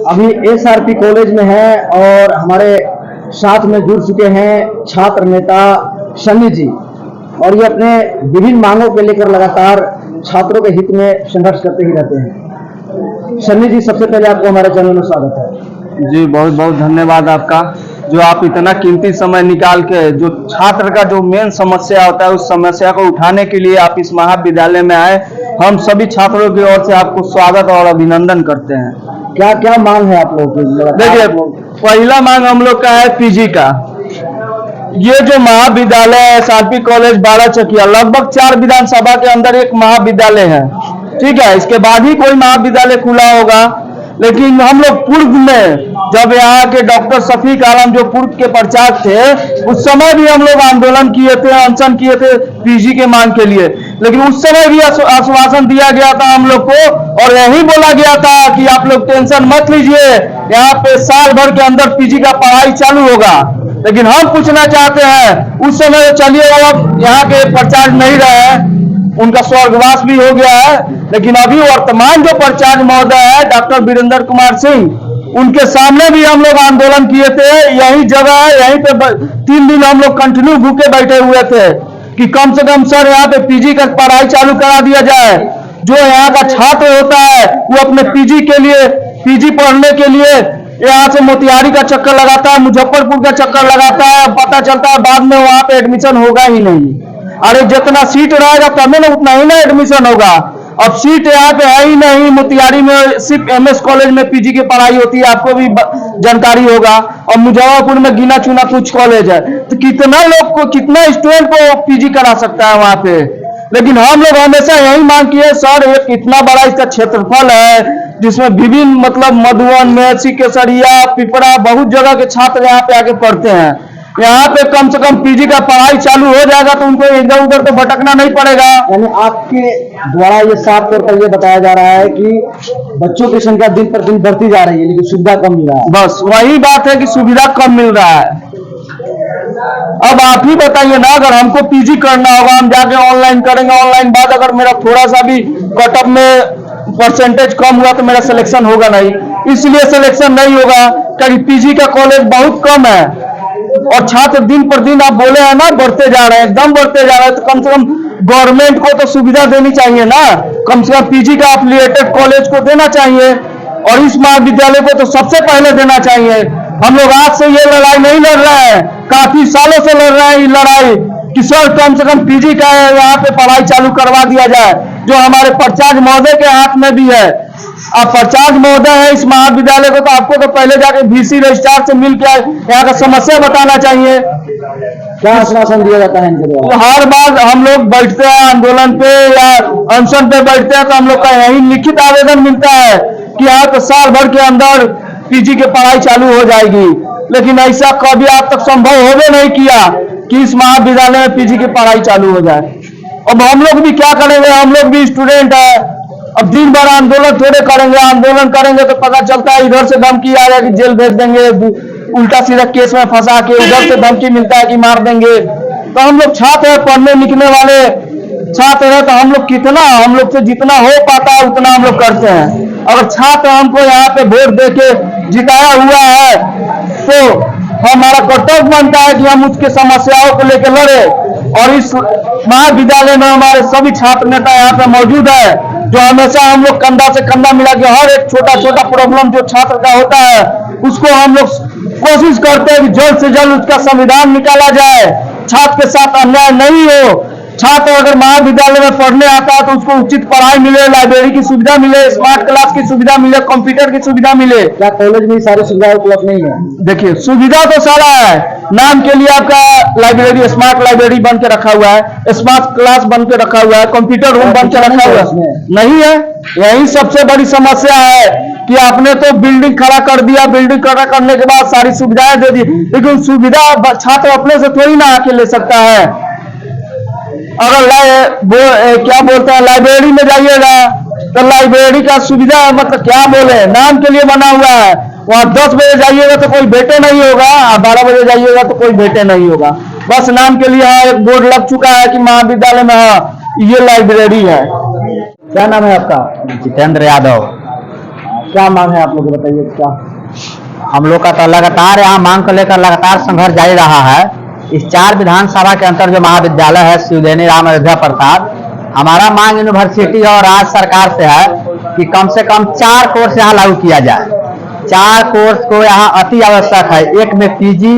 अभी SRP college में है और हमारे साथ में जुड़ चुके हैं छात्र नेता सन्नी जी, और ये अपने विभिन्न मांगों को लेकर लगातार छात्रों के हित में संघर्ष करते ही रहते हैं। सन्नी जी, सबसे पहले आपको हमारे चैनल में स्वागत है। जी, बहुत बहुत धन्यवाद आपका, जो आप इतना कीमती समय निकाल के जो छात्र का जो मेन समस्या होता है उस समस्या को उठाने के लिए आप इस महाविद्यालय में आए। हम सभी छात्रों की ओर से आपको स्वागत और अभिनंदन करते हैं। क्या क्या मांग है आप लोगों की? देखिए, पहला मांग हम लोग का है पीजी का। ये जो महाविद्यालय है एसआरपी कॉलेज बाराचकिया, लगभग 4 विधानसभा के अंदर एक महाविद्यालय है, ठीक है। इसके बाद ही कोई महाविद्यालय खुला होगा। लेकिन हम लोग पूर्व में जब यहाँ के डॉक्टर शफीक आलम जो पूर्व के प्राचार्य थे, उस समय भी हम लोग आंदोलन किए थे, अनशन किए थे पीजी के मांग के लिए। लेकिन उस समय भी आश्वासन दिया गया था हम लोग को, और यही बोला गया था कि आप लोग टेंशन मत लीजिए, यहाँ पे साल भर के अंदर पीजी का पढ़ाई चालू होगा। लेकिन हम पूछना चाहते हैं, उस समय चलिए अब यहाँ के प्राचार्य नहीं रहे, उनका स्वर्गवास भी हो गया है, लेकिन अभी वर्तमान जो प्राचार्य महोदय है डॉक्टर वीरेंद्र कुमार सिंह, उनके सामने भी हम लोग आंदोलन किए थे। यही जगह है, यहीं पे 3 दिन हम लोग कंटिन्यू भूखे बैठे हुए थे कि कम से कम सर यहाँ पे पीजी का पढ़ाई चालू करा दिया जाए। जो यहाँ का छात्र होता है वो अपने पीजी के लिए, पीजी पढ़ने के लिए यहाँ से मोतिहारी का चक्कर लगाता है, मुजफ्फरपुर का चक्कर लगाता है, पता चलता है बाद में वहां पे एडमिशन होगा ही नहीं। अरे जितना सीट रहेगा तब ना उतना ही ना एडमिशन होगा। अब सीट यहाँ पे है ही नहीं। मोतिहारी में सिर्फ एमएस कॉलेज में पीजी की पढ़ाई होती है, आपको भी जानकारी होगा, और मुजफ्फरपुर में गिना चुना कुछ कॉलेज है। तो कितना लोग को, कितना स्टूडेंट को पीजी करा सकता है वहां पे। लेकिन हम लोग हमेशा यही मांग किए, सर एक इतना बड़ा इसका क्षेत्रफल है जिसमें विभिन्न मतलब मधुबन, मेहसी, केसरिया, पिपरा, बहुत जगह के छात्र यहाँ पे आके पढ़ते हैं। यहाँ पे कम से कम पीजी का पढ़ाई चालू हो जाएगा तो उनको इधर उधर तो भटकना नहीं पड़ेगा। यानी आपके द्वारा ये साफ तौर पर ये बताया जा रहा है कि बच्चों की संख्या दिन पर दिन बढ़ती जा रही है लेकिन सुविधा कम मिल रहा है। बस वही बात है कि सुविधा कम मिल रहा है। अब आप ही बताइए ना, अगर हमको पीजी करना होगा, हम जाके ऑनलाइन करेंगे, ऑनलाइन बाद अगर मेरा थोड़ा सा भी कट ऑफ में परसेंटेज कम हुआ तो मेरा सिलेक्शन होगा नहीं। इसलिए सिलेक्शन नहीं होगा क्योंकि पीजी का कॉलेज बहुत कम है, और छात्र दिन पर दिन आप बोले हैं ना बढ़ते जा रहे हैं, एकदम बढ़ते जा रहे हैं। तो कम से कम गवर्नमेंट को तो सुविधा देनी चाहिए ना, कम से कम पीजी का एफिलिएटेड कॉलेज को देना चाहिए, और इस महाविद्यालय को तो सबसे पहले देना चाहिए। हम लोग आज से ये लड़ाई नहीं लड़ रहे हैं, काफी सालों से लड़ रहे हैं ये लड़ाई कि सर कम से कम पीजी का यहाँ पे पढ़ाई चालू करवा दिया जाए, जो हमारे प्राचार्य महोदय के हाथ में भी है। आप प्राचार्य महोदय है इस महाविद्यालय को, तो आपको तो पहले जाके वीसी रजिस्ट्रार से मिल के यहाँ का समस्या बताना चाहिए। क्या आश्वासन दिया जाता है इनके द्वारा? हर बार हम लोग बैठते हैं आंदोलन पे या अनशन पे बैठते हैं तो हम लोग का यही लिखित आवेदन मिलता है कि यहाँ पे साल भर के अंदर पीजी की पढ़ाई चालू हो जाएगी। लेकिन ऐसा कभी आज तक संभव होवे नहीं किया कि इस महाविद्यालय में पीजी की पढ़ाई चालू हो जाए। अब हम लोग भी क्या करेंगे, हम लोग भी स्टूडेंट है। अब दिन भर आंदोलन थोड़े करेंगे, आंदोलन करेंगे तो पता चलता है इधर से धमकी आ जाए कि जेल भेज देंगे, उल्टा सीधा केस में फंसा के, उधर से धमकी मिलता है कि मार देंगे। तो हम लोग छात्र है, पढ़ने लिखने वाले छात्र है, तो हम लोग कितना, हम लोग से जितना हो पाता है उतना हम लोग करते हैं। अगर छात्र हमको यहाँ पे वोट दे के जिताया हुआ है तो हमारा कर्तव्य बनता है कि हम उसके समस्याओं को लेकर लड़े। और इस महाविद्यालय में हमारे सभी छात्र नेता यहाँ पे मौजूद है, जो हमेशा हम लोग कंधा से कंधा मिला के हर एक छोटा छोटा प्रॉब्लम जो छात्र का होता है उसको हम लोग कोशिश करते हैं कि जल्द से जल्द उसका संविधान निकाला जाए, छात्र के साथ अन्याय नहीं हो। छात्र अगर महाविद्यालय में पढ़ने आता है तो उसको उचित पढ़ाई मिले, लाइब्रेरी की सुविधा मिले, स्मार्ट क्लास की सुविधा मिले, कंप्यूटर की सुविधा मिले। क्या कॉलेज में सारी सुविधाएं उपलब्ध नहीं है? देखिए, सुविधा तो सारा है, नाम के लिए आपका लाइब्रेरी, स्मार्ट लाइब्रेरी बन के रखा हुआ है, स्मार्ट क्लास बन के रखा हुआ है, कंप्यूटर रूम बन के रखा हुआ है, नहीं है। यही सबसे बड़ी समस्या है कि आपने तो बिल्डिंग खड़ा कर दिया, बिल्डिंग खड़ा करने के बाद सारी सुविधाएं दे दी, लेकिन सुविधा छात्र अपने से थोड़ी ना आके ले सकता है। अगर क्या बोलते हैं लाइब्रेरी में जाइएगा तो लाइब्रेरी का सुविधा मतलब क्या बोले, नाम के लिए बना हुआ है। वहां 10 बजे जाइएगा तो कोई बेटे नहीं होगा, 12 बजे जाइएगा तो कोई बेटे नहीं होगा, बस नाम के लिए एक बोर्ड लग चुका है कि महाविद्यालय में ये लाइब्रेरी है। क्या नाम है आपका? जितेंद्र यादव। क्या मांग है आप लोग बताइए क्या? हम लोग का तो लगातार यहाँ मांग को लेकर लगातार संघर्ष जारी रहा है। इस 4 विधानसभा के अंतर जो महाविद्यालय है शिवदेनी राम अयोध्या प्रसाद, हमारा मांग यूनिवर्सिटी और राज्य सरकार से है कि कम से कम 4 कोर्स यहाँ लागू किया जाए। 4 कोर्स को यहाँ अति आवश्यक है। 1 में पीजी,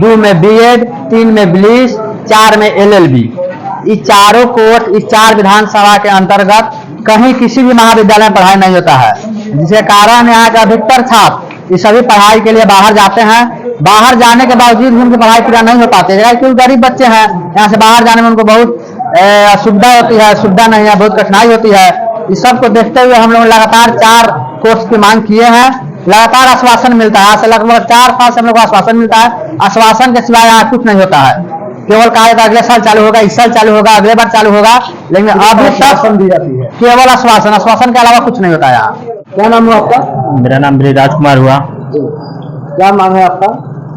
2 में बीएड, 3 में ब्लिस, 4 में एलएलबी। ये चारों कोर्स इस 4 विधानसभा के अंतर्गत कहीं किसी भी महाविद्यालय में पढ़ाई नहीं होता है, जिसके कारण यहाँ के अधिकतर छात्र इस सभी पढ़ाई के लिए बाहर जाते हैं। बाहर जाने के बावजूद भी उनकी पढ़ाई पूरा नहीं हो पाती है, क्योंकि गरीब बच्चे हैं। यहाँ से बाहर जाने में उनको बहुत असुविधा होती है, सुविधा नहीं है, बहुत कठिनाई होती है। इस सब को देखते हुए हम लोग लगातार 4 कोर्स की मांग किए हैं। लगातार आश्वासन मिलता है, आज से लगभग 4 साल से हम लोग को आश्वासन मिलता है। आश्वासन के सिवाय यहाँ कुछ नहीं होता है। केवल कहा जाता है अगले साल चालू होगा, इस साल चालू होगा, अगले बार चालू होगा, लेकिन अभी तक दी जाती है। केवल आश्वासन, आश्वासन के अलावा कुछ नहीं होता है यहाँ। क्या नाम है आपका? मेरा नाम ब्रिजराज कुमार हुआ। क्या मांग है आपका?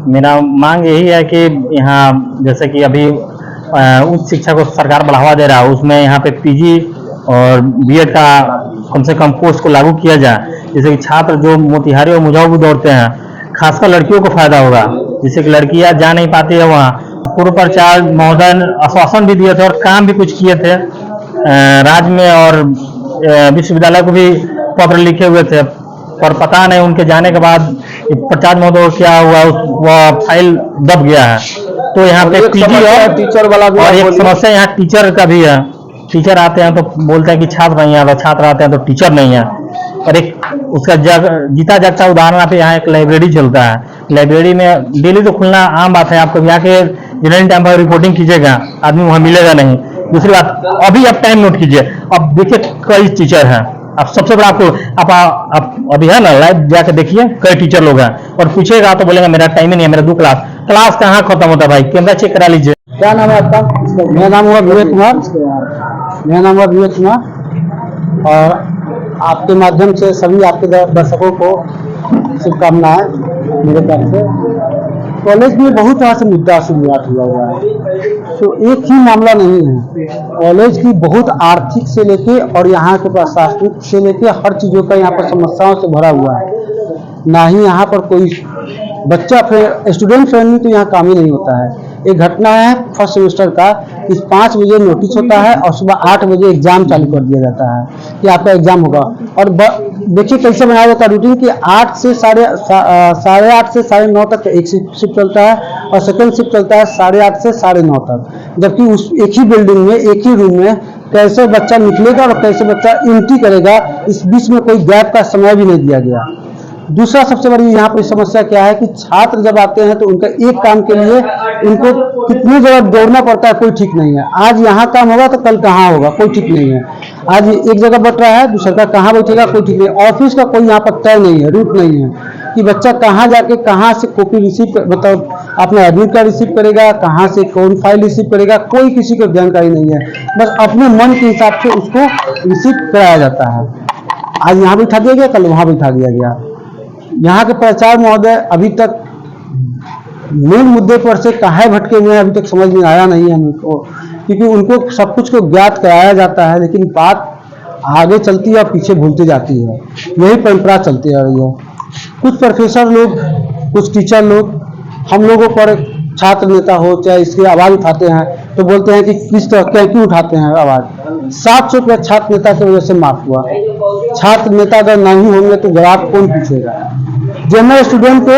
मेरा मांग यही है कि यहाँ जैसे कि अभी उच्च शिक्षा को सरकार बढ़ावा दे रहा है, उसमें यहाँ पे पीजी और बीएड का कम से कम कोर्स को लागू किया जाए, जिससे कि छात्र जो मोतिहारी और मुजफ्फरपुर दौड़ते हैं, खासकर लड़कियों को फायदा होगा, जिससे कि लड़कियां जा नहीं पाती है वहाँ। पूर्व प्राचार्य महोदय आश्वासन भी दिए थे और काम भी कुछ किए थे। राज्य में और विश्वविद्यालय को भी पत्र लिखे हुए थे, पर पता नहीं उनके जाने के बाद प्राचार्य महोदय को क्या हुआ, वह फाइल दब गया है। तो यहाँ पे पीजी और टीचर वाला भी, और एक समस्या यहाँ टीचर का भी है। टीचर आते हैं तो बोलते हैं कि छात्र नहीं आता, छात्र आते हैं तो टीचर नहीं है। और एक उसका जीता जागता उदाहरण आप यहाँ एक लाइब्रेरी चलता है। लाइब्रेरी में डेली तो खुलना आम बात है, आपको यहाँ के जनरल टाइम पर रिपोर्टिंग कीजिएगा, आदमी वहाँ मिलेगा नहीं। दूसरी बात, अभी आप टाइम नोट कीजिए, अब देखिए कई टीचर हैं। अब सबसे बड़ा आपको आप अभी है ना लाइव जाकर देखिए, कई टीचर लोग हैं, और पूछेगा तो बोलेंगे मेरा टाइम ही नहीं है, मेरा 2 क्लास कहाँ खत्म होता है भाई, कैमरा चेक करा लीजिए। क्या नाम है आपका? मेरा नाम हुआ विवेक कुमार। और आपके माध्यम से सभी आपके दर्शकों को शुभकामनाएं मेरे तरफ से। कॉलेज में बहुत तरह से मुद्दा शुरुआत हुआ है, तो एक ही मामला नहीं है। कॉलेज की बहुत आर्थिक से लेके और यहाँ के प्रशासनिक से लेके हर चीज़ों का यहाँ पर समस्याओं से भरा हुआ है। ना ही यहाँ पर कोई बच्चा स्टूडेंट फ्रेंडली तो यहाँ काम ही नहीं होता है। एक घटना है फर्स्ट सेमेस्टर का, कि 5 बजे नोटिस होता है और सुबह 8 बजे एग्जाम चालू कर दिया जाता है कि आपका एग्जाम होगा। और देखिए कैसे बनाया जाता है रूटीन, कि 8 से साढ़े 8 से 9:30 तक एक शिफ्ट चलता है, और सेकंड शिफ्ट चलता है 8:30 से 9:30 तक। जबकि उस एक ही बिल्डिंग में, एक ही रूम में कैसे बच्चा निकलेगा और कैसे बच्चा एंट्री करेगा, इस बीच में कोई गैप का समय भी नहीं दिया गया। दूसरा सबसे बड़ी यहाँ पर समस्या क्या है कि छात्र जब आते हैं तो उनका एक काम के लिए उनको कितनी जगह दौड़ना पड़ता है, कोई ठीक नहीं है। आज यहाँ काम होगा तो कल कहाँ होगा, कोई ठीक नहीं है। आज एक जगह बैठ रहा है, दूसरा का कहाँ बैठेगा, कोई ठीक नहीं। ऑफिस का कोई यहाँ पर तय नहीं है, रूट नहीं है कि बच्चा कहाँ जाके कहाँ से कॉपी रिसीव, मतलब अपना एडमिट कार्ड रिसीव करेगा, कहाँ से कौन फाइल रिसीव करेगा, कोई किसी को जानकारी नहीं है। बस अपने मन के हिसाब से उसको रिसीव कराया जाता है। आज यहाँ बैठा दिया गया, कल वहाँ बैठा दिया गया। यहाँ के प्राचार्य महोदय अभी तक मूल मुद्दे पर से काहे भटके हुए हैं, अभी तक समझ में आया नहीं है हमको, क्योंकि उनको सब कुछ को ज्ञात कराया जाता है, लेकिन बात आगे चलती है और पीछे भूलती जाती है। यही परंपरा चलती आ रही है। कुछ प्रोफेसर लोग, कुछ टीचर लोग हम लोगों पर, छात्र नेता हो चाहे इसकी आवाज़ उठाते हैं तो बोलते हैं कि किस तरह क्यों उठाते हैं आवाज़। 700 रुपया छात्र नेता की वजह से माफ हुआ। छात्र नेता अगर नहीं होंगे तो जवाब कौन पूछेगा। जनरल स्टूडेंट को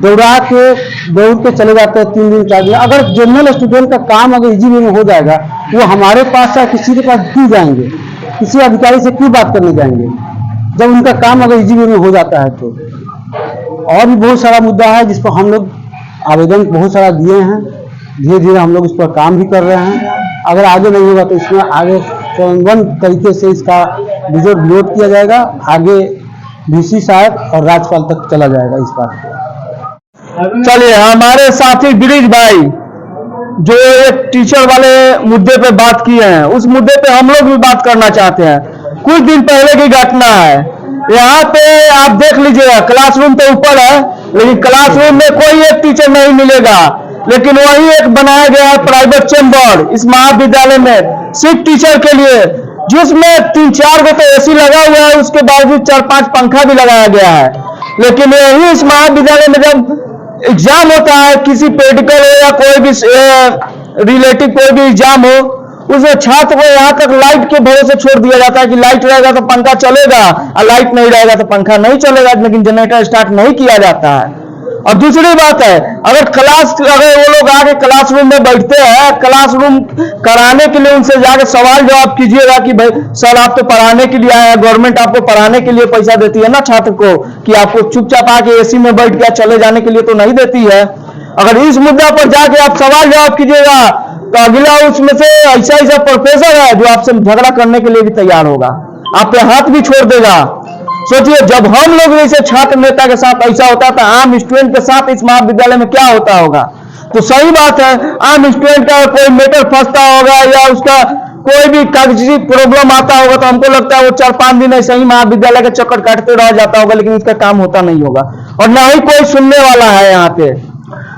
दौड़ के चले जाते हैं 3 दिन 4 दिन। अगर जनरल स्टूडेंट का काम अगर इजी वे में हो जाएगा, वो हमारे पास या किसी के पास क्यों जाएंगे, किसी अधिकारी से क्यों बात करने जाएंगे, जब उनका काम अगर इजी वे में हो जाता है तो। और भी बहुत सारा मुद्दा है जिस पर हम लोग आवेदन बहुत सारा दिए हैं, धीरे धीरे हम लोग इस पर काम भी कर रहे हैं। अगर आगे नहीं होगा तो इसमें आगे समन्वय तरीके से इसका विरोध किया जाएगा, आगे डीसी साहब और राज्यपाल तक चला जाएगा इस बात को। चलिए, हमारे साथी गिरीश भाई जो एक टीचर वाले मुद्दे पे बात किए हैं, उस मुद्दे पे हम लोग भी बात करना चाहते हैं। कुछ दिन पहले की घटना है, यहाँ पे आप देख लीजिएगा, क्लासरूम तो ऊपर है, लेकिन क्लासरूम में कोई एक टीचर नहीं मिलेगा, लेकिन वही एक बनाया गया है प्राइवेट चैम्बर इस महाविद्यालय में सिर्फ टीचर के लिए। जिसमें 3-4 गो तो एसी लगा हुआ है, उसके बावजूद 4-5 पंखा भी लगाया गया है। लेकिन यही इस महाविद्यालय में जब एग्जाम होता है, किसी पेडिकल हो या कोई भी रिलेटिव कोई भी एग्जाम हो, उसे छात्र को यहाँ तक लाइट के भरोसे छोड़ दिया जाता है कि लाइट रहेगा तो पंखा चलेगा और लाइट नहीं रहेगा तो पंखा नहीं चलेगा, लेकिन जनरेटर स्टार्ट नहीं किया जाता है। और दूसरी बात है, अगर वो लोग आके क्लासरूम में बैठते हैं, क्लासरूम कराने के लिए उनसे जाके सवाल जवाब कीजिएगा कि भाई सर आप तो पढ़ाने के लिए आए हैं, गवर्नमेंट आपको पढ़ाने के लिए पैसा देती है ना छात्र को, कि आपको चुपचाप आके एसी में बैठ गया चले जाने के लिए तो नहीं देती है। अगर इस मुद्दा पर जाके आप सवाल जवाब कीजिएगा तो अगला उसमें से ऐसा प्रोफेसर है जो आपसे झगड़ा करने के लिए भी तैयार होगा, आप पे हाथ भी छोड़ देगा। सोचिए, जब हम लोग जैसे छात्र नेता के साथ ऐसा होता था, आम स्टूडेंट के साथ इस महाविद्यालय में क्या होता होगा। तो सही बात है, आम स्टूडेंट का कोई मैटर फंसता होगा या उसका कोई भी कागजी प्रॉब्लम आता होगा तो हमको लगता है वो 4-5 दिन ऐसे ही महाविद्यालय के चक्कर काटते रह जाता होगा, लेकिन इसका काम होता नहीं होगा और ना ही कोई सुनने वाला है यहाँ पे।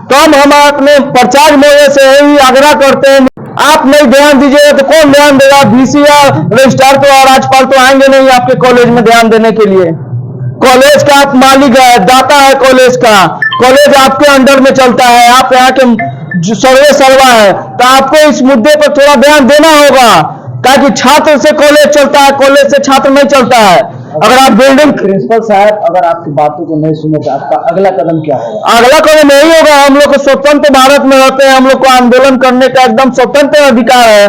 तो हम अपने प्रचार मोर्चे से यही आग्रह करते हैं, आप नहीं ध्यान दीजिएगा तो कौन ध्यान देगा। VC या रजिस्ट्रार तो और राज्यपाल तो आएंगे नहीं आपके कॉलेज में ध्यान देने के लिए। कॉलेज का आप मालिक है, दाता है कॉलेज का, कॉलेज आपके अंडर में चलता है, आप यहाँ के सर्वे सर्वा है, तो आपको इस मुद्दे पर थोड़ा ध्यान देना होगा, ताकि छात्र से कॉलेज चलता है, कॉलेज से छात्र नहीं चलता है। अगर आप बिल्डिंग प्रिंसिपल साहब अगर आपकी बातों को नहीं सुने तो आपका अगला कदम क्या होगा? अगला कदम नहीं होगा, हम लोग को स्वतंत्र भारत में रहते हैं, हम लोग को आंदोलन करने का एकदम स्वतंत्र अधिकार है।